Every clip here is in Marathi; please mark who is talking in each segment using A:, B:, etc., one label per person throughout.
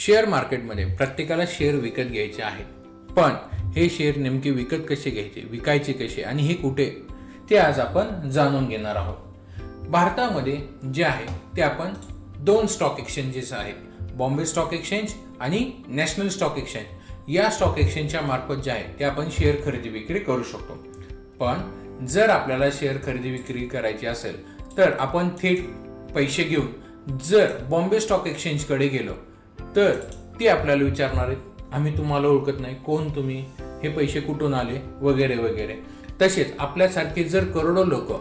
A: शेअर मार्केटमध्ये प्रत्येकाला शेअर विकत घ्यायचे आहेत, पण हे शेअर नेमके विकत कसे घ्यायचे, विकायचे कसे आणि हे कुठे, ते आज आपण जाणून घेणार आहोत. भारतामध्ये जे आहे ते आपण 2 स्टॉक एक्सचेंजेस आहेत, बॉम्बे स्टॉक एक्सचेंज आणि नॅशनल स्टॉक एक्सचेंज. या स्टॉक एक्सचेंजच्या मार्फत जे आहे ते आपण शेअर खरेदी विक्री करू शकतो. पण जर आपल्याला शेअर खरेदी विक्री करायची असेल तर आपण थेट पैसे घेऊन जर बॉम्बे स्टॉक एक्सचेंजकडे गेलो तर ते आपल्याला विचारणार आहेत, आम्ही तुम्हाला ओळखत नाही, कोण तुम्ही, हे पैसे कुठून आले, वगैरे वगैरे. तसेच आपल्यासारखे जर करोडो लोक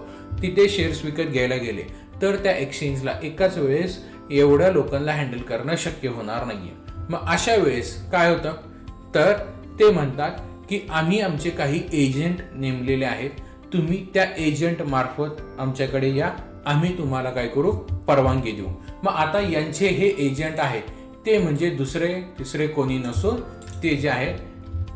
A: तिथे शेअर्स विकत घ्यायला गेले तर त्या एक्सचेंजला एकाच वेळेस एवढ्या लोकांना हँडल करणं शक्य होणार नाहीये. मग अशा वेळेस काय होतं तर ते म्हणतात की आम्ही आमचे काही एजंट नेमलेले आहेत, तुम्ही त्या एजंट मार्फत आमच्याकडे या, आम्ही तुम्हाला काय करू, परवानगी देऊ. मग आता यांचे हे एजंट आहेत ते म्हणजे दुसरे तिसरे कोणी नसून ते जे आहेत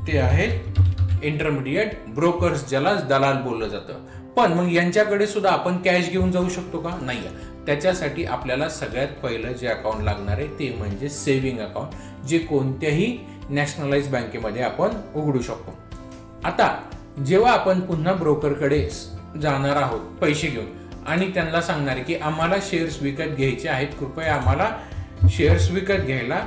A: ते आहेत इंटरमिडिएट ब्रोकर्स, ज्याला दलाल बोललं जातं. पण मग यांच्याकडे सुद्धा आपण कॅश घेऊन जाऊ शकतो का? नाही. त्याच्यासाठी आपल्याला सगळ्यात पहिलं जे अकाउंट लागणार आहे ते म्हणजे सेव्हिंग अकाउंट, जे कोणत्याही नॅशनलाइज बँकेमध्ये आपण उघडू शकतो. आता जेव्हा आपण पुन्हा ब्रोकरकडे जाणार आहोत पैसे घेऊन आणि त्यांना सांगणार की आम्हाला शेअर्स विकत घ्यायचे आहेत, कृपया आम्हाला शेअर्स विकत घ्यायला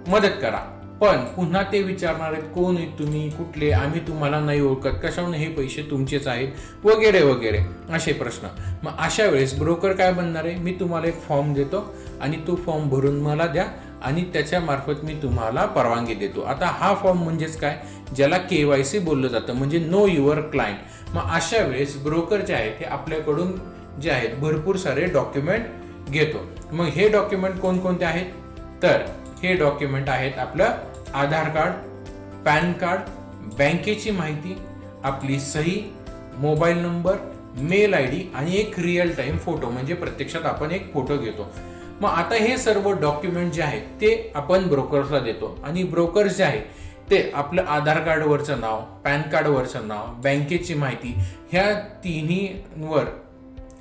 A: मदत करा, पण पुन्हा ते विचारणार आहेत, कोण आहेत तुम्ही, कुठले, आम्ही तुम्हाला नाही ओळखत, कशाने हे पैसे तुमचेच आहेत, वगैरे वगैरे असे प्रश्न. मग अशा वेळेस ब्रोकर काय बनणार आहे, मी तुम्हाला एक फॉर्म देतो आणि तो फॉर्म भरून मला द्या आणि त्याच्या मार्फत मी तुम्हाला परवानगी देतो. आता हा फॉर्म म्हणजेच काय, ज्याला KYC बोललं जातं, म्हणजे नो युअर क्लायंट. मग अशा वेळेस ब्रोकर जे आहे ते आपल्याकडून जे आहेत भरपूर सारे डॉक्युमेंट घेतो. मग हे डॉक्युमेंट कोणकोणते आहेत तर हे डॉक्युमेंट आहेत आपलं आधार कार्ड, पॅन कार्ड, बँकेची माहिती, आपली सही, मोबाईल नंबर, मेल ID आणि एक रिअल टाइम फोटो, म्हणजे प्रत्यक्षात आपण एक फोटो घेतो. मग आता हे सर्व डॉक्युमेंट जे आहेत ते आपण ब्रोकर्सला देतो आणि ब्रोकर्स जे आहे ते आपलं आधार कार्डवरचं नाव, पॅन कार्डवरचं नाव, बँकेची माहिती, ह्या तिन्हीवर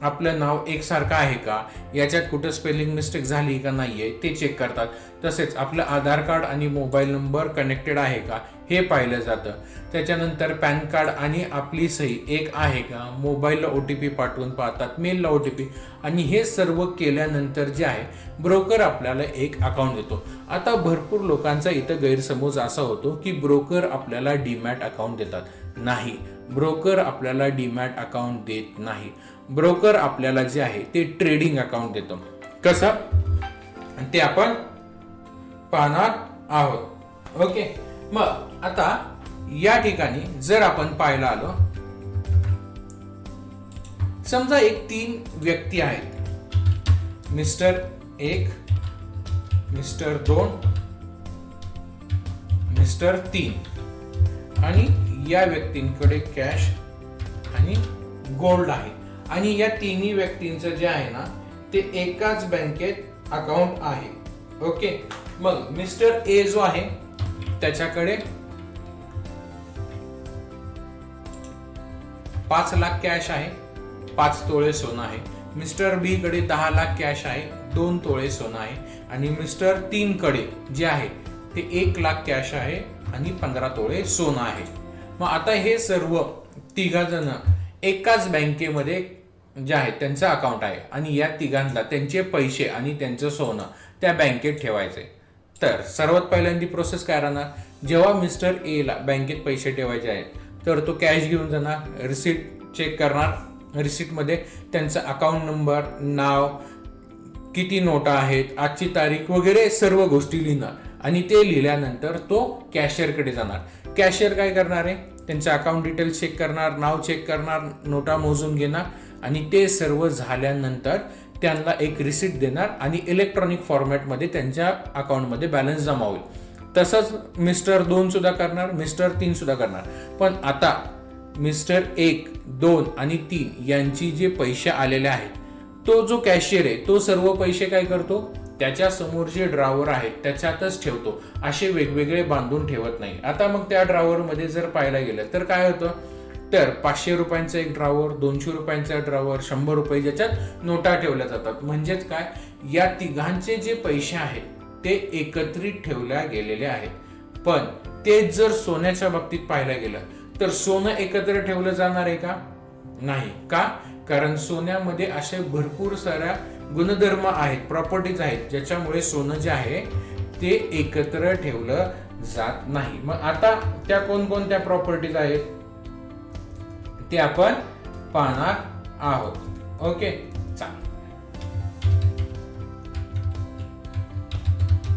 A: आपलं नाव एकसारखं आहे का, याच्यात कुठं स्पेलिंग मिस्टेक झाली का नाहीये ते चेक करतात. तसेच आपलं आधार कार्ड आणि मोबाईल नंबर कनेक्टेड आहे का हे पाहिलं जातं. त्याच्यानंतर पॅन कार्ड आणि आपली सही एक आहे का, मोबाईलला OTP पाठवून पाहतात, मेलला OTP, आणि हे सर्व केल्यानंतर जे आहे ब्रोकर आपल्याला एक अकाउंट देतो. आता भरपूर लोकांचा इथं गैरसमज असा होतो की ब्रोकर आपल्याला डीमॅट अकाउंट देतात. नाही, ब्रोकर आपल्याला डीमॅट अकाउंट देत नाही. ब्रोकर आपल्याला जे आहे ते ट्रेडिंग अकाउंट देतो. कसं ते आपण पाहणार आहोत. ओके. मग आता या ठिकाणी जर आपण पाहायला आलो, समजा एक 3 व्यक्ती आहेत, मिस्टर 1, मिस्टर 2, मिस्टर 3, आणि या व्यक्तींकडे कॅश आणि गोल्ड आहे आणि या तिन्ही व्यक्तींचं जे आहे ना ते एकाच बँकेत अकाउंट आहे. ओके. मग मिस्टर A जो आहे त्याच्याकडे 5 लाख कॅश आहे, 5 तोळे सोनं आहे. मिस्टर B कडे 10 लाख कॅश आहे, 2 तोळे सोनं आहे. आणि मिस्टर 3 कडे जे आहे ते 1 लाख कॅश आहे आणि 15 तोळे सोनं आहे. मग आता हे सर्व 3 जण एकाच बँकेमध्ये जे आहे त्यांचं अकाउंट आहे आणि या तिघांना त्यांचे पैसे आणि त्यांचं सोनं त्या बँकेत ठेवायचे. तर सर्वात पहिल्यांदी प्रोसेस काय राहणार, जेव्हा मिस्टर A ला बँकेत पैसे ठेवायचे आहेत तर तो कॅश घेऊन जाणार, रिसिट चेक करणार, रिसिटमध्ये त्यांचा अकाउंट नंबर, नाव, किती नोटा आहेत, आजची तारीख वगैरे सर्व गोष्टी लिहिणार आणि ते लिहिल्यानंतर तो कॅशियरकडे जाणार. कॅशियर काय करणार आहे, त्यांचं अकाउंट डिटेल्स चेक करणार, नाव चेक करणार, नोटा मोजून घेणार आणि ते सर्व झाल्यानंतर त्यांना एक रिसिट देणार आणि इलेक्ट्रॉनिक फॉर्मॅटमध्ये त्यांच्या अकाउंटमध्ये बॅलन्स जमा होईल. तसंच मिस्टर 2 सुद्धा करणार, मिस्टर 3 सुद्धा करणार. पण आता मिस्टर 1, 2 आणि 3 यांची जे पैसे आलेले आहेत तो जो कॅशियर आहे तो सर्व पैसे काय करतो, त्याच्या समोर जे ड्रॉवर आहेत त्याच्यातच ठेवतो, असे वेगवेगळे बांधून ठेवत नाही. आता मग त्या ड्रॉवरमध्ये जर पाहायला गेलं तर काय होतं तर 500 रुपयांचा एक ड्रॉवर, 200 रुपयांचा ड्रॉवर, 100 रुपये, ज्याच्यात नोटा ठेवल्या जातात. म्हणजेच काय, या तिघांचे जे पैसे आहेत ते एकत्रित ठेवल्या गेलेले आहेत. पण ते जर सोन्याच्या बाबतीत पाहायला गेलं तर सोनं एकत्र ठेवलं जाणार आहे का? नाही. का? कारण सोन्यामध्ये असे भरपूर साऱ्या गुणधर्म आहेत, प्रॉपर्टीज आहेत, ज्याच्यामुळे सोनं जे आहे ते एकत्र ठेवलं जात नाही. मग आता त्या कोणकोणत्या प्रॉपर्टीज आहेत ते आपण पाहणार आहोत. Okay,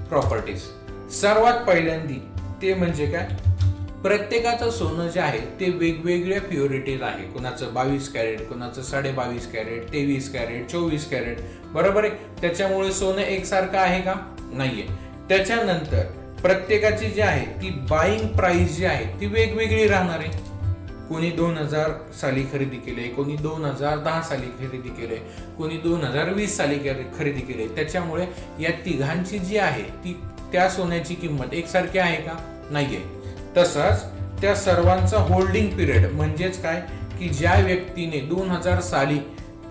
A: properties. सर्वात पहिल्यांदी ते म्हणजे काय, प्रत्येकाचं सोनं जे आहे ते वेगवेगळ्या प्युरिटीज आहे. कुणाचं 22 कॅरेट, कुणाचं 22.5 कॅरेट, 23 कॅरेट, 24 कॅरेट, बरोबर आहे. त्याच्यामुळे सोनं एकसारखं आहे का? नाहीये. त्याच्यानंतर प्रत्येकाची जी आहे ती बाईंग प्राइस जी आहे ती वेगवेगळी राहणार आहे. कोणी 2000 साली खरेदी केले, कोणी 2010 साली खरेदी केले, कोणी 2020 साली खरेदी केले. त्याच्यामुळे या तिघांची जी आहे ती त्या सोन्याची किंमत एकसारखी आहे का? नाहीये. तसंच त्या सर्वांचा होल्डिंग पिरियड म्हणजेच काय की ज्या व्यक्तीने 2000 साली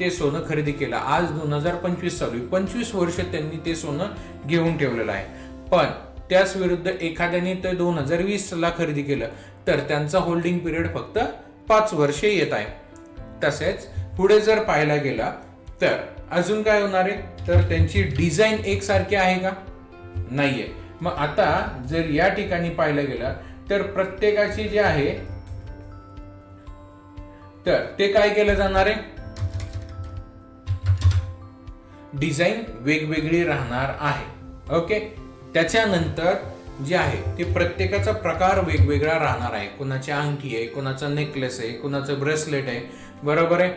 A: ते सोनं खरेदी केलं, आज 2025 चालू आहे, 25 वर्ष त्यांनी ते सोनं घेऊन ठेवलेलं आहे. पण त्याच विरुद्ध एखाद्याने ते 2020 ला खरेदी केलं तर त्यांचा होल्डिंग पिरियड फक्त 5 वर्षे येत आहे. तसेच पुढे जर पाहायला गेला तर अजून काय होणार आहे, तर त्यांची डिझाईन एकसारखी आहे का? नाहीये. मग आता जर या ठिकाणी पाहायला गेलं तर प्रत्येकाची जे आहे तर ते काय केलं जाणार आहे, डिझाईन वेगवेगळी राहणार आहे. ओके. त्याच्यानंतर जे आहे ते प्रत्येकाचा प्रकार वेगवेगळा राहणार आहे. कुणाची अंगठी आहे, कुणाचं नेकलेस आहे, कुणाचं ब्रेसलेट आहे, बरोबर आहे,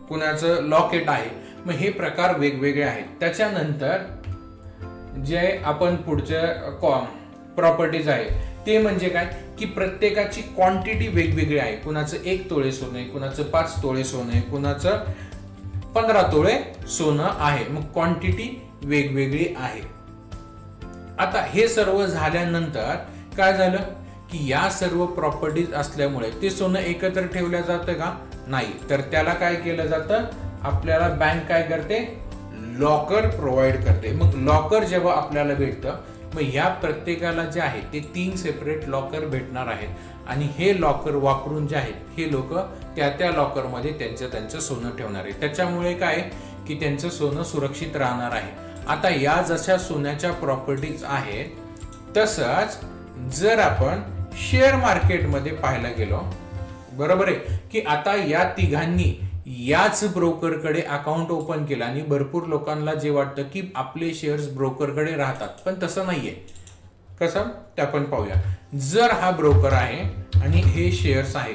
A: कुणाचं लॉकेट आहे. मग हे प्रकार वेगवेगळे आहेत. त्याच्यानंतर जे आपण पुढच्या प्रॉपर्टीज आहे ते म्हणजे काय की प्रत्येकाची क्वांटिटी वेगवेगळी आहे. कुणाचं 1 तोळे सोनं आहे, कुणाचं 5 तोळे सोनं आहे, कुणाचं 15 तोळे सोनं आहे. मग क्वांटिटी वेगवेगळी आहे. आता हे सर्व झाल्यानंतर काय झालं की या सर्व प्रॉपर्टीज असल्यामुळे ते सोनं एकत्र ठेवलं जातं का? नाही. तर त्याला काय केलं जातं, आपल्याला बँक काय करते, लॉकर प्रोव्हाइड करते. मग लॉकर जेव्हा आपल्याला भेटतं मग ह्या प्रत्येकाला जे आहे ते 3 सेपरेट लॉकर भेटणार आहेत आणि हे लॉकर वापरून जे आहेत हे लोक त्या लॉकरमध्ये त्यांचं सोनं ठेवणार आहे. त्याच्यामुळे काय की त्यांचं सोनं सुरक्षित राहणार आहे. आता या जशा सोन्याच्या प्रॉपर्टीज आहेत तसंच जर आपण शेअर मार्केटमध्ये पाहायला गेलो, बरोबर आहे की आता या तिघांनी याच ब्रोकरकडे अकाउंट ओपन केलं आणि भरपूर लोकांना जे वाटतं की आपले शेअर्स ब्रोकरकडे राहतात, पण तसं नाहीये. कसं ते आपण पाहूया. जर हा ब्रोकर आहे आणि हे शेअर्स आहे,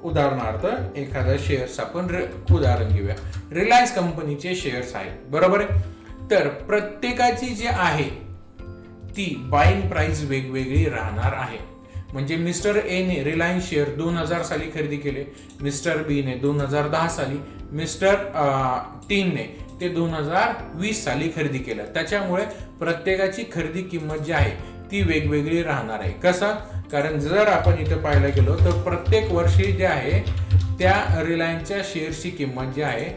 A: उदाहरणार्थ एखादा शेअर्स आपण उदाहरण घेऊया, रिलायन्स कंपनीचे शेअर्स आहेत, बरोबर आहे. तर प्रत्येकाची जी आहे ती बाईंग प्राइस वेगवेगळी राहणार आहे. म्हणजे मिस्टर ए ने रिलायन्स शेअर 2000 साली खरेदी केले, मिस्टर बी ने 2010 साली, मिस्टर टीने ते 2020 साली खरेदी केलं. त्याच्यामुळे प्रत्येकाची खरेदी किंमत जी आहे ती वेगवेगळी राहणार आहे. कसं? कारण जर आपण इथं पाहायला गेलो तर प्रत्येक वर्षी जे आहे त्या रिलायन्सच्या शेअरची किंमत जी आहे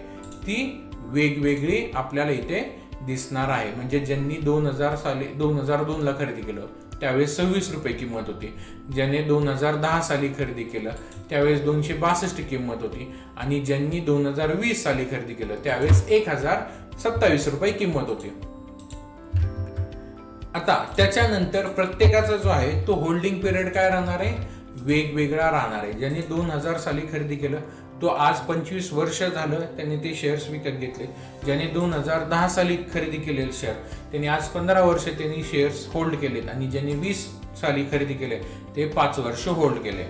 A: ती वेगवेगळी आपल्याला इथे दिसणार आहे. म्हणजे ज्यांनी 2002 ला खरेदी केलं त्यावेळेस 26 रुपये किंमत होती, ज्याने 2010 साली खरेदी केलं त्यावेळेस 262 किंमत होती आणि ज्यांनी 2020 साली खरेदी केलं त्यावेळेस 1027 रुपये किंमत होती. आता त्याच्यानंतर प्रत्येकाचा जो आहे तो होल्डिंग पिरियड काय राहणार आहे, वेगवेगळा राहणार आहे. ज्यांनी 2000 साली खरेदी केलं तो आज 25 वर्ष झालं त्यांनी ते शेअर्स विकत घेतले. ज्याने 2010 साली खरेदी केलेले शेअर त्यांनी आज 15 वर्ष त्यांनी शेअर्स होल्ड केलेत आणि ज्यांनी 20 साली खरेदी केले ते 5 वर्ष होल्ड केले.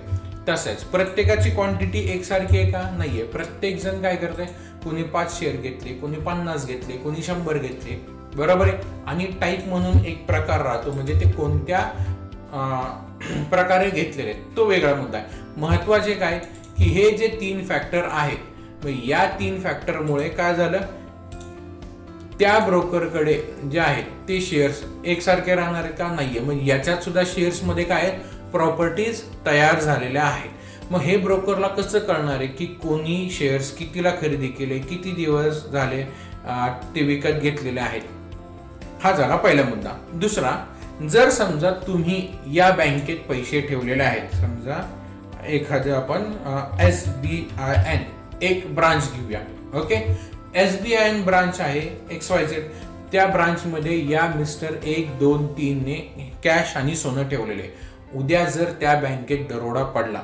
A: तसेच प्रत्येकाची क्वांटिटी एकसारखी आहे का? नाहीये. प्रत्येक जण काय करते, कोणी 5 शेअर घेतले, कोणी 50 घेतले, कोणी 100 घेतले, बरोबर आहे. आणि टाईप म्हणून एक प्रकार राहतो, म्हणजे ते कोणत्या प्रकारे घेतलेले तो वेगळा मुद्दा आहे. महत्वाचे काय की हे जे 3 फॅक्टर आहेत, या 3 फॅक्टरमुळे काय झालं, त्या ब्रोकरकडे जे आहेत ते शेअर्स एकसारखे राहणार आहेत का? नाहीये. मग याच्यात सुद्धा शेअर्स मध्ये काय प्रॉपर्टीज तयार झालेल्या आहेत. मग हे ब्रोकरला कसं कळणार आहे की कोणी शेअर्स कितीला खरेदी केले, किती दिवस झाले ते विकत घेतलेले आहेत. हा झाला पहिला मुद्दा. दुसरा, जर समजा तुम्ही या बँकेत पैसे ठेवलेले आहेत, समजा एखादं आपण SBIN एक ब्रांच घेऊया. ओके, SBIN ब्रांच आहे XYZ. त्या ब्रांच मध्ये या मिस्टर 1, 2, 3 ने कॅश आणि सोनं ठेवलेले. उद्या जर त्या बँकेत दरोडा पडला,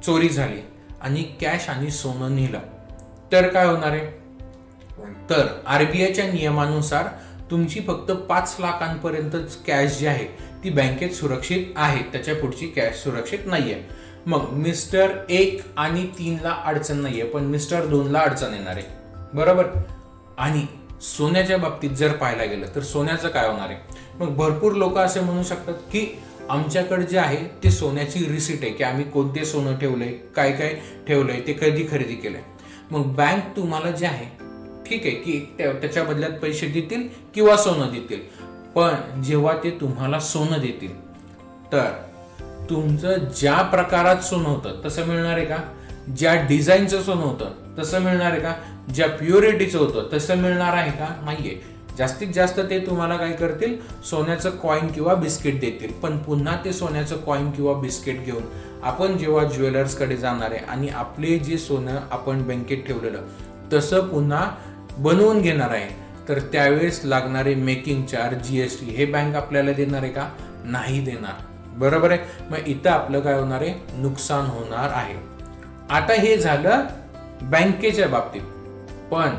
A: चोरी झाली आणि कॅश आणि सोनं नेलं, तर काय होणार आहे? तर RBIच्या नियमानुसार तुमची फक्त 5 लाखांपर्यंतच कॅश जी आहे ती बँकेत सुरक्षित आहे, त्याच्या पुढची कॅश सुरक्षित नाहीये. मग मिस्टर 1 आणि 3 ला अडचण नाहीये, पण मिस्टर 2 ला अडचण येणार आहे, बरोबर. आणि सोन्याच्या बाबतीत जर पाहायला गेलं तर सोन्याचं काय होणार आहे? मग भरपूर लोक असे म्हणू शकतात की आमच्याकडे जे आहे ते सोन्याची रिसीट आहे, की आम्ही कोणते सोनं ठेवलंय, काय काय ठेवलंय, ते कधी खरेदी केलंय. मग बँक तुम्हाला जे आहे ठीक आहे की त्याच्या बदल्यात पैसे देतील किंवा सोनं देतील, पण जेव्हा ते तुम्हाला सोनं देतील तर तुमचं ज्या प्रकारात सोनं होतं तसं मिळणार आहे का? ज्या डिझाईनचं सोनं होतं तसं मिळणार आहे का? ज्या प्युरिटीचं होतं तसं मिळणार आहे का? नाहीये. जास्तीत जास्त ते तुम्हाला काय करतील, सोन्याचं कॉईन किंवा बिस्किट देतील. पण पुन्हा ते सोन्याचं कॉईन किंवा बिस्किट घेऊन आपण जेव्हा ज्वेलर्सकडे जाणार आहे आणि आपले जे सोनं आपण बँकेत ठेवलेलं तसं पुन्हा बनवून घेणार आहे, तर त्यावेळेस लागणारे मेकिंग चार्ज, GST हे बँक आपल्याला देणार आहे का? नाही देणार, बरोबर आहे. मग इथं आपलं काय होणार आहे? नुकसान होणार आहे. आता हे झालं बँकेच्या बाबतीत. पण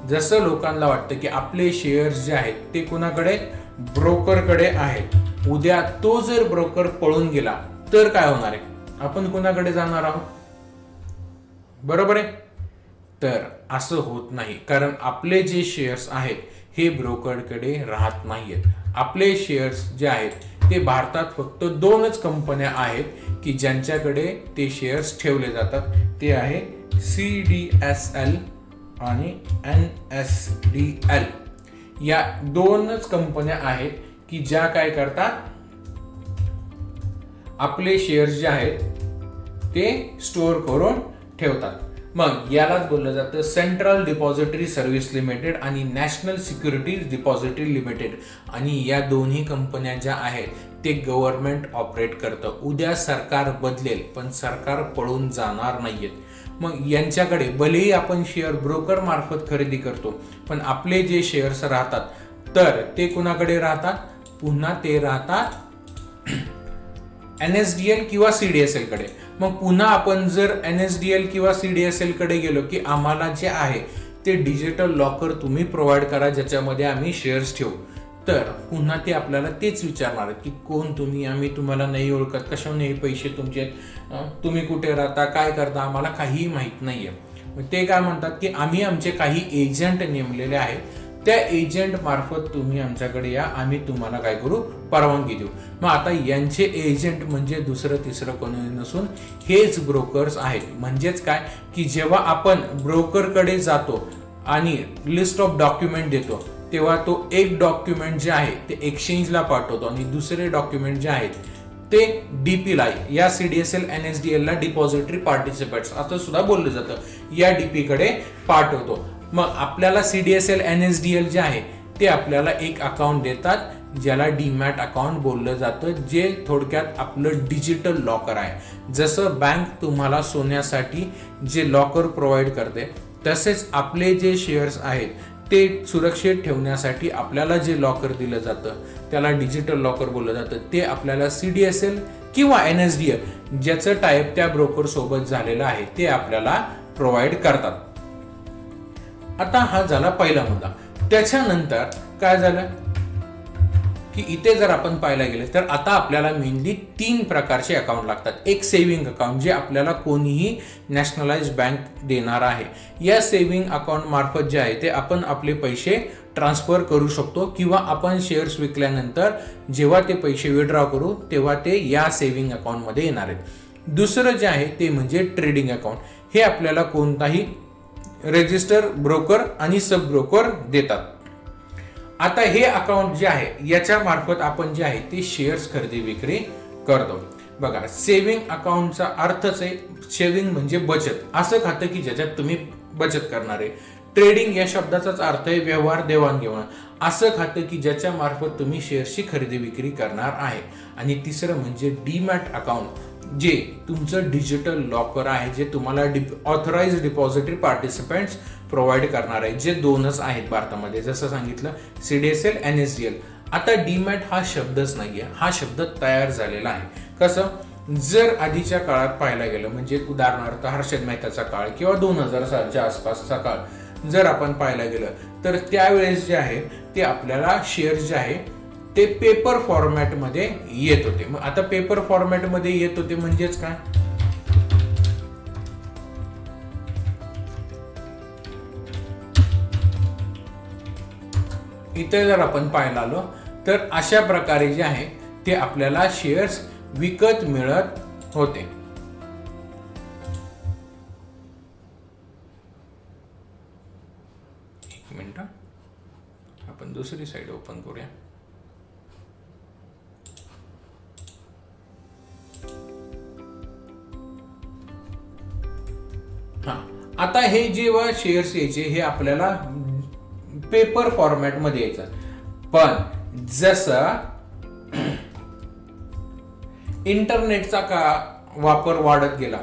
A: जसं लोकांना वाटतं की आपले शेअर्स जे आहेत ते कुणाकडे? ब्रोकरकडे आहेत. उद्या तो जर ब्रोकर पळून गेला तर काय होणार आहे? आपण कुणाकडे जाणार आहोत? बरोबर आहे. तर असं होत नाही, कारण आपले जे शेअर्स आहेत हे ब्रोकरकडे राहत नाहीयेत. आपले शेअर्स जे आहेत ते भारतात फक्त 2च कंपन्या आहेत की ज्यांच्याकडे ते शेअर्स ठेवले जातात. ते आहे CDSL आणि NSDL. या 2च कंपन्या आहेत की ज्या काय करतात, आपले शेअर्स जे आहेत ते स्टोअर करून ठेवतात. मग यालाच बोललं जातं सेंट्रल डिपॉझिटरी सर्व्हिस लिमिटेड आणि नॅशनल सिक्युरिटीज डिपॉझिटरी लिमिटेड. आणि या दोन्ही कंपन्या ज्या आहेत ते गव्हर्नमेंट ऑपरेट करतं. उद्या सरकार बदलेल पण सरकार पळून जाणार नाहीयेत. मग यांच्याकडे भलेही आपण शेअर ब्रोकर मार्फत खरेदी करतो, पण आपले जे शेअर्स राहतात तर ते कुणाकडे राहतात? पुन्हा ते राहतात NSDL किंवा CDSL कडे. मग पुन्हा आपण जर NSDL किंवा CDSL कडे गेलो की आम्हाला जे आहे ते डिजिटल लॉकर तुम्ही प्रोव्हाइड करा ज्याच्यामध्ये आम्ही शेअर्स ठेवू, तर पुन्हा ते आपल्याला तेच विचारणार आहेत की कोण तुम्ही, आम्ही तुम्हाला नाही ओळखत, कशाने हे पैसे तुमचे, तुम्ही कुठे राहता, काय करता, आम्हाला काहीही माहित नाहीये. ते काय म्हणतात की आम्ही आमचे काही एजंट नेमलेले आहेत, त्या एजंट मार्फत तुम्ही आमच्याकडे या, आम्ही तुम्हाला काय करू, परवानगी देऊ. मग आता यांचे एजंट म्हणजे दुसरं तिसरं कोणी नसून हेच ब्रोकर्स आहेत. म्हणजेच काय की जेव्हा आपण ब्रोकरकडे जातो आणि लिस्ट ऑफ डॉक्युमेंट देतो तेव्हा तो एक डॉक्युमेंट जे आहे ते एक्सचेंजला पाठवतो आणि दुसरे डॉक्युमेंट जे आहेत ते DPला, या CDSL NSDL ला डिपॉझिटरी पार्टिसिपेट्स असं सुद्धा बोललं जातं, या DP कडे पाठवतो. मग आपल्याला CDSL NSDL जे आहे ते आपल्याला एक अकाउंट देतात ज्याला डीमॅट अकाउंट बोललं जातं, जे थोडक्यात आपलं डिजिटल लॉकर आहे. जसं बँक तुम्हाला सोन्यासाठी जे लॉकर प्रोव्हाइड करते तसेच आपले जे शेअर्स आहेत ते सुरक्षित ठेवण्यासाठी आपल्याला जे लॉकर दिलं जातं त्याला डिजिटल लॉकर बोललं जातं. ते आपल्याला CDSL किंवा NSDL ज्याचं टाईप त्या ब्रोकर सोबत झालेलं आहे ते आपल्याला प्रोव्हाइड करतात. आता हा झाला पहिला मुद्दा. त्याच्यानंतर काय झालं की इथे जर आपण पाहायला गेले तर आता आपल्याला मेनली 3 प्रकारचे अकाउंट लागतात. एक सेव्हिंग अकाउंट जे आपल्याला कोणीही नॅशनलाइज बँक देणार आहे. या सेव्हिंग अकाउंट मार्फत जे आहे ते आपण आपले पैसे ट्रान्सफर करू शकतो किंवा आपण शेअर्स विकल्यानंतर जेव्हा ते पैसे विड्रॉ करू तेव्हा ते या सेव्हिंग अकाउंट मध्ये येणार आहेत. दुसरं जे आहे ते म्हणजे ट्रेडिंग अकाउंट. हे आपल्याला कोणताही रजिस्टर ब्रोकर आणि सब ब्रोकर देतात. आता हे अकाउंट जे आहे याच्या मार्फत आपण जे आहे ते शेअर्स खरेदी विक्री करतो. बघा, सेव्हिंग अकाउंटचा अर्थच आहे, सेव्हिंग म्हणजे बचत, असं खातं की ज्याच्यात तुम्ही बचत करणार आहे. ट्रेडिंग या शब्दाचाच अर्थ आहे व्यवहार देवाणघेवाण. असं खातं की ज्याच्या मार्फत तुम्ही शेअर्सची खरेदी विक्री करणार आहे. आणि तिसरं म्हणजे डीमॅट अकाउंट, जे तुमचं डिजिटल लॉकर आहे, जे तुम्हाला ऑथराइज्ड डिपॉझिटरी पार्टिसिपेंट्स प्रोव्हाइड करणार आहे, जे दोनच आहेत भारतामध्ये, जसं सांगितलं CDSL NSDL. आता डीमॅट हा शब्दच नाहीये, हा शब्द तयार झालेला आहे. कसं, जर आधीच्या काळात पाहायला गेलं, म्हणजे उदाहरणार्थ हर्षद मेहताचा काळ किंवा 2000 सालच्या आसपासचा काळ जर आपण पाहायला गेलं, तर त्यावेळेस जे आहे ते आपल्याला शेअर जे आहे ते पेपर फॉर्मॅटमध्ये येत होते. मग आता पेपर फॉर्मॅटमध्ये येत होते म्हणजेच काय, इथे जर आपण पाहायला आलो तर अशा प्रकारे जे आहे ते आपल्याला शेअर्स विकत मिळत होते. एक मिनिट, आपण दुसरी साइड ओपन करूया. आता हे जेव्हा शेअर्स यायचे हे आपल्याला पेपर फॉर्मॅट मध्ये यायचं, पण जसं इंटरनेटचा वापर वाढत गेला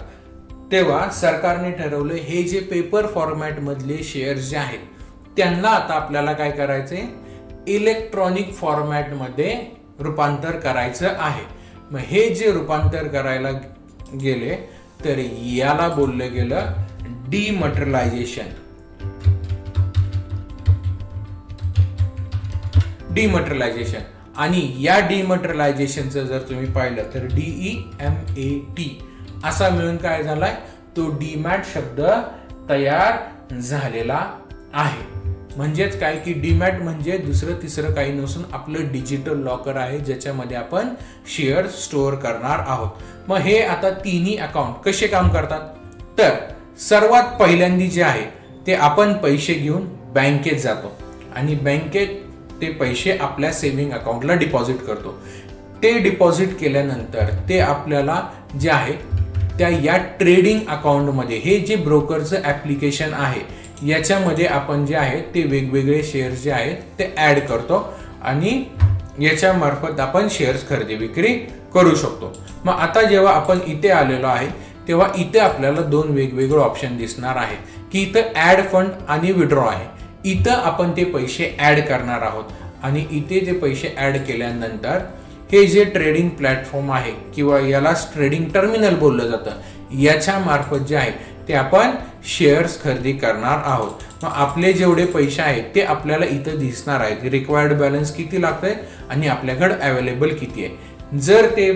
A: तेव्हा सरकारने ठरवलं हे जे पेपर फॉर्मॅट मधले शेअर्स जे आहेत त्यांना आता आपल्याला काय करायचंय, इलेक्ट्रॉनिक फॉर्मॅट मध्ये रूपांतर करायचं आहे. मग हे जे रूपांतर करायला गेले तर याला बोललं गेलं डिमटेरियलायझेशन. डिमटेरियलायझेशन आणि या डिमटेरियलायझेशनचं जर तुम्ही पाहिलं तर DEMAT असा मिळून काय झालाय, तो डीमॅट शब्द तयार झालेला आहे. म्हणजेच काय की डीमॅट म्हणजे दुसरं तिसरं काही नसून आपलं डिजिटल लॉकर आहे, ज्याच्यामध्ये आपण शेअर स्टोअर करणार आहोत. मग हे आता तिन्ही अकाउंट कसे काम करतात, तर सर्वात पहिल्यांदा जे आहे ते आपण पैसे घेऊन बँकेत जातो आणि बँकेत ते पैसे आपल्या सेव्हिंग अकाउंटला डिपॉझिट करतो. ते डिपॉझिट केल्यानंतर ते आपल्याला जे आहे त्या या ट्रेडिंग अकाउंटमध्ये, हे जे ब्रोकरचं ऍप्लिकेशन आहे याच्यामध्ये आपण जे आहे ते वेगवेगळे शेअर्स जे आहेत ते ऍड करतो आणि याच्या मार्फत आपण शेअर्स खरेदी विक्री करू शकतो. मग आता जेव्हा आपण इथे आलेलो आहे तेव्हा इथे आपल्याला दोन वेगवेगळे ऑप्शन दिसणार आहे की इथं ऍड फंड आणि विड्रॉ आहे. इथं आपण ते पैसे ऍड करणार आहोत आणि इथे ते पैसे ऍड केल्यानंतर हे जे ट्रेडिंग प्लॅटफॉर्म आहे किंवा याला ट्रेडिंग टर्मिनल बोललं जातं, याच्या मार्फत जे आहे ते आपण शेअर्स खरेदी करणार आहोत. मग आपले जेवढे पैसे आहेत ते आपल्याला इथं दिसणार आहेत, रिक्वायर्ड बॅलन्स किती लागतंय आणि आपल्याकडे अवेलेबल किती आहे. जर ते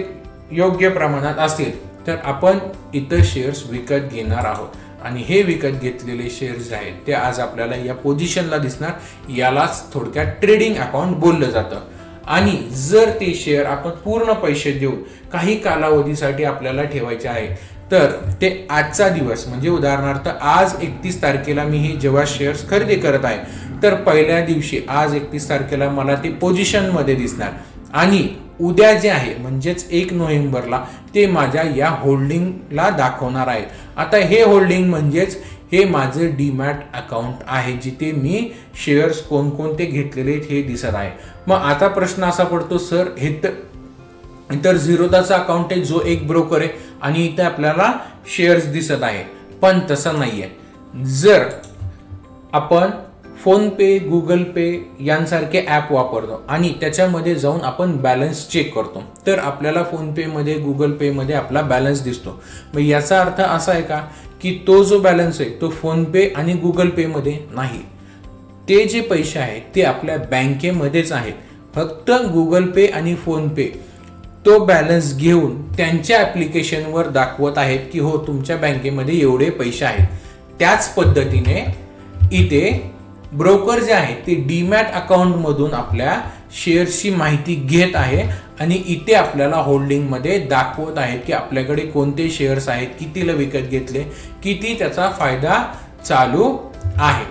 A: योग्य प्रमाणात असतील तर आपण इथं शेअर्स विकत घेणार आहोत आणि हे विकत घेतलेले शेअर्स आहेत ते आज आपल्याला या पोझिशनला दिसणार. यालाच थोडक्यात ट्रेडिंग अकाउंट बोललं जातं. आणि जर ते शेअर आपण पूर्ण पैसे देऊन काही कालावधीसाठी आपल्याला ठेवायचे आहे तर ते आजचा दिवस म्हणजे उदाहरणार्थ आज 31 तारखेला मी हे जेव्हा शेअर्स खरेदी करत आहे तर पहिल्या दिवशी आज 31 तारखेला मला ते पोझिशन मध्ये दिसणार आणि उद्या जे आहे म्हणजेच 1 नोव्हेंबरला ते माझ्या या होल्डिंगला दाखवणार आहे. आता हे होल्डिंग म्हणजेच हे माझं डीमॅट अकाउंट आहे जिथे मी शेअर्स कोणकोणते घेतलेले हे दिसत आहे. मग आता प्रश्न असा पडतो, सर हे तर झिरोदाचा अकाउंट आहे जो एक ब्रोकर आहे आणि इथे आपल्याला शेअर्स दिसत आहे, पण तसं नाहीये. जर आपण फोन पे, गुगल पे यांसारखे ऍप वापरतो आणि त्याच्यामध्ये जाऊन आपण बॅलन्स चेक करतो तर आपल्याला फोन पे मध्ये, गुगल पे मध्ये आपला बॅलन्स दिसतो. मग याचा अर्थ असा आहे का की तो जो बॅलन्स आहे तो फोन पे आणि गुगल पे मध्ये नाही, ते जे पैसे आहेत ते आपल्या बँकेमध्येच आहेत. फक्त गुगल पे आणि फोन पे तो बॅलन्स घेऊन त्यांच्या ऍप्लिकेशनवर दाखवत आहेत की हो तुमच्या बँकेमध्ये एवढे पैसे आहेत. त्याच पद्धतीने इथे ब्रोकर जे आहे ते डीमॅट अकाउंट मधून आपल्या शेअर्सची माहिती घेत आहे आणि इथे आपल्याला होल्डिंग मध्ये दाखवत आहे की आपल्याकडे कोणते शेअर्स आहेत, कितीला विकत घेतले, किती त्याचा फायदा चालू आहे.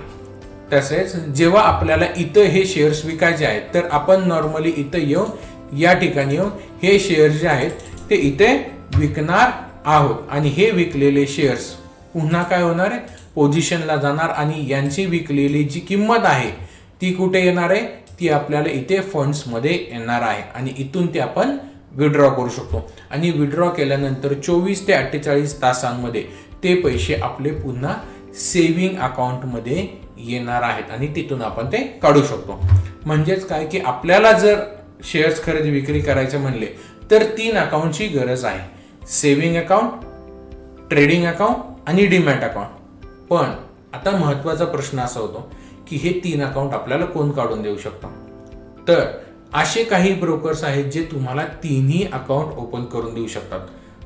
A: तसेच जेव्हा आपल्याला इथं हे शेअर्स विकायचे आहेत तर आपण नॉर्मली इथं येऊन या ठिकाणी येऊन हे शेअर्स जे आहेत ते इथे विकणार आहोत आणि हे विकलेले शेअर्स पुन्हा काय होणार आहे, पोझिशनला जाणार आणि यांची विकलेली जी किंमत आहे ती कुठे येणार आहे, ती आपल्याला इथे फंड्स मध्ये येणार आहे आणि इथून ते आपण विड्रॉ करू शकतो आणि विड्रॉ केल्यानंतर 24 ते 48 तासांमध्ये ते पैसे आपले पुन्हा सेव्हिंग अकाउंटमध्ये येणार आहेत आणि तिथून आपण ते काढू शकतो. म्हणजेच काय की आपल्याला जर शेअर्स खरेदी विक्री करायचे म्हणले तर 3 अकाउंटची गरज आहे. सेव्हिंग अकाउंट, ट्रेडिंग अकाउंट आणि डीमॅट अकाउंट. पण आता महत्वाचा प्रश्न असा होतो की हे 3 अकाउंट आपल्याला कोण काढून देऊ शकतो. तर असे काही ब्रोकर्स आहेत जे तुम्हाला 3ही अकाउंट ओपन करून देऊ शकतात.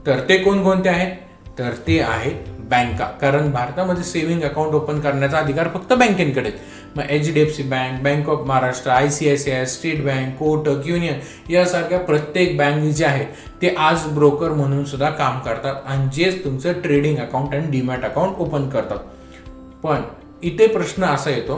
A: तर ते कोणकोणते आहेत? तर ते आहेत बँका. कारण भारतामध्ये सेव्हिंग अकाउंट ओपन करण्याचा अधिकार फक्त बँकेकडे. मग HDFC bank, bank of Maharashtra, ICICI, state bank, Kotak, union यासारख्या प्रत्येक बँक जे आहे ते आज ब्रोकर म्हणून सुद्धा काम करतात आणि जेच तुमचं ट्रेडिंग अकाउंट आणि डीमॅट अकाउंट ओपन करतात. पण इथे प्रश्न असा येतो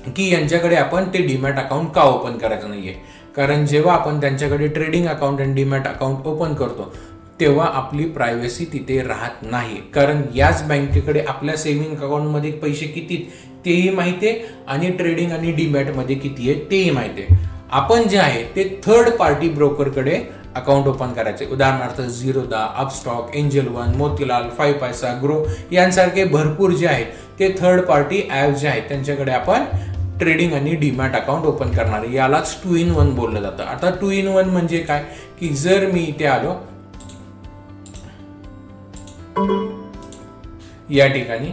A: की यांच्याकडे आपण ते डीमॅट अकाउंट का ओपन करायचं नाहीये. कारण जेव्हा आपण त्यांच्याकडे ट्रेडिंग अकाउंट आणि डीमॅट अकाउंट ओपन करतो तेव्हा आपली प्रायव्हसी तिथे राहत नाही. कारण याच बँकेकडे आपल्या सेव्हिंग अकाउंटमध्ये पैसे किती तेही माहिती आहे आणि ट्रेडिंग आणि डीमॅट मध्ये किती आहे तेही माहिती आहे. आपण जे आहे ते थर्ड पार्टी ब्रोकरकडे अकाउंट ओपन करायचे. उदाहरणार्थ झिरोदा, अपस्टॉक, एंजल वन, मोतीलाल, 5 पैसा, ग्रो यांसारखे भरपूर जे आहेत ते थर्ड पार्टी ॲप जे आहेत त्यांच्याकडे आपण ट्रेडिंग आणि डीमॅट अकाउंट ओपन करणार. यालाच 2-in-1 बोललं जातं. आता 2-in-1 म्हणजे काय की जर मी इथे आलो या ठिकाणी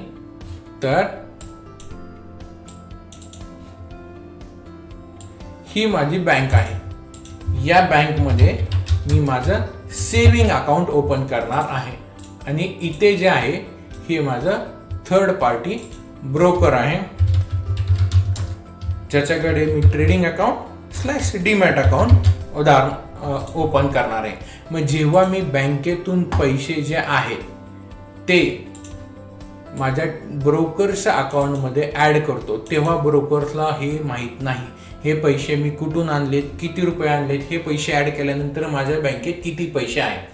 A: तर ही माझी बँक आहे. या बँकमध्ये मी माझं सेव्हिंग अकाउंट ओपन करणार आहे आणि इथे जे आहे हे माझं थर्ड पार्टी ब्रोकर आहे ज्याच्याकडे मी trading account / demat account open करणार आहे. मग जेव्हा मी बँकेतून पैसे जे आहेत ते माझ्या ब्रोकरच्या अकाउंटमध्ये ऍड करतो तेव्हा ब्रोकर्सला हे माहीत नाही हे पैसे मी कुठून आणलेत, किती रुपये आणलेत, हे पैसे ऍड केल्यानंतर माझ्या बँकेत किती पैसे आहेत.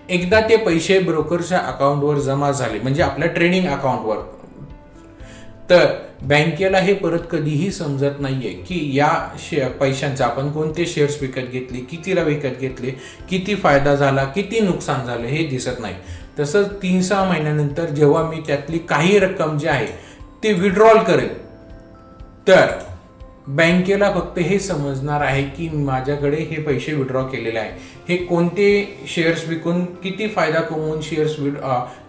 A: एकदा ते पैसे ब्रोकरच्या अकाउंटवर जमा झाले म्हणजे आपल्या ट्रेडिंग अकाउंटवर, तर बँकेला हे परत कधीही समजत नाहीये की या पैशांचा आपण कोणते शेअर्स विकत घेतले, कितीला विकत घेतले, किती फायदा झाला, किती नुकसान झालं हे दिसत नाही. तसंच 3-6 महिन्यानंतर जेव्हा मी त्यातली काही रक्कम जी आहे ते विड्रॉल करेल तर बँकेला फक्त हे समजणार आहे की माझ्याकडे हे पैसे विड्रॉ केलेले आहे. हे कोणते शेअर्स विकून किती फायदा कमवून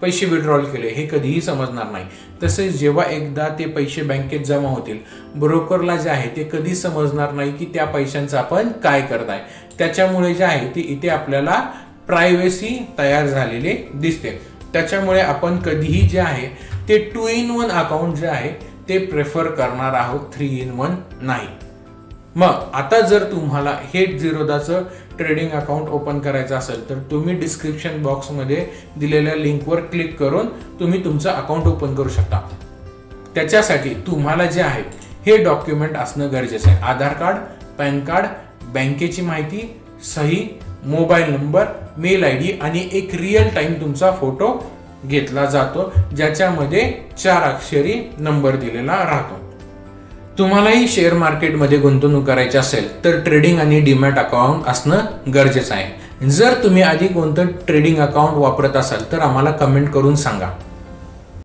A: पैसे विड्रॉल केले हे कधीही समजणार नाही. तसेच जेव्हा एकदा ते पैसे बँकेत जमा होतील ब्रोकरला जे आहे ते कधी समजणार नाही की त्या पैशांचं आपण काय करताय. त्याच्यामुळे जे आहे ते इथे आपल्याला प्रायव्हसी तयार झालेले दिसते. त्याच्यामुळे आपण कधीही जे आहे ते 2-in-1 अकाउंट जे आहे ते प्रेफर करणार आहोत, 3-in-1 नाही. मग आता जर तुम्हाला हे झिरोदाचं ट्रेडिंग अकाउंट ओपन करायचं असेल तर तुम्ही डिस्क्रिप्शन बॉक्समध्ये दिलेल्या लिंकवर क्लिक करून तुम्ही तुमचं अकाउंट ओपन करू शकता. त्याच्यासाठी तुम्हाला जे आहे हे डॉक्युमेंट असणं गरजेचं आहे. आधार कार्ड, पॅन कार्ड, बँकेची माहिती, सही, मोबाईल नंबर, मेल ID आणि एक रिअल टाइम तुमचा फोटो घेतला जातो ज्याच्यामध्ये 4 अक्षरी नंबर दिलेला राहतो. तुम्हालाही शेअर मार्केटमध्ये गुंतवणूक करायची असेल तर ट्रेडिंग आणि डीमॅट अकाउंट असणं गरजेचं आहे. जर तुम्ही आधी कोणतं ट्रेडिंग अकाउंट वापरत असाल तर आम्हाला कमेंट करून सांगा.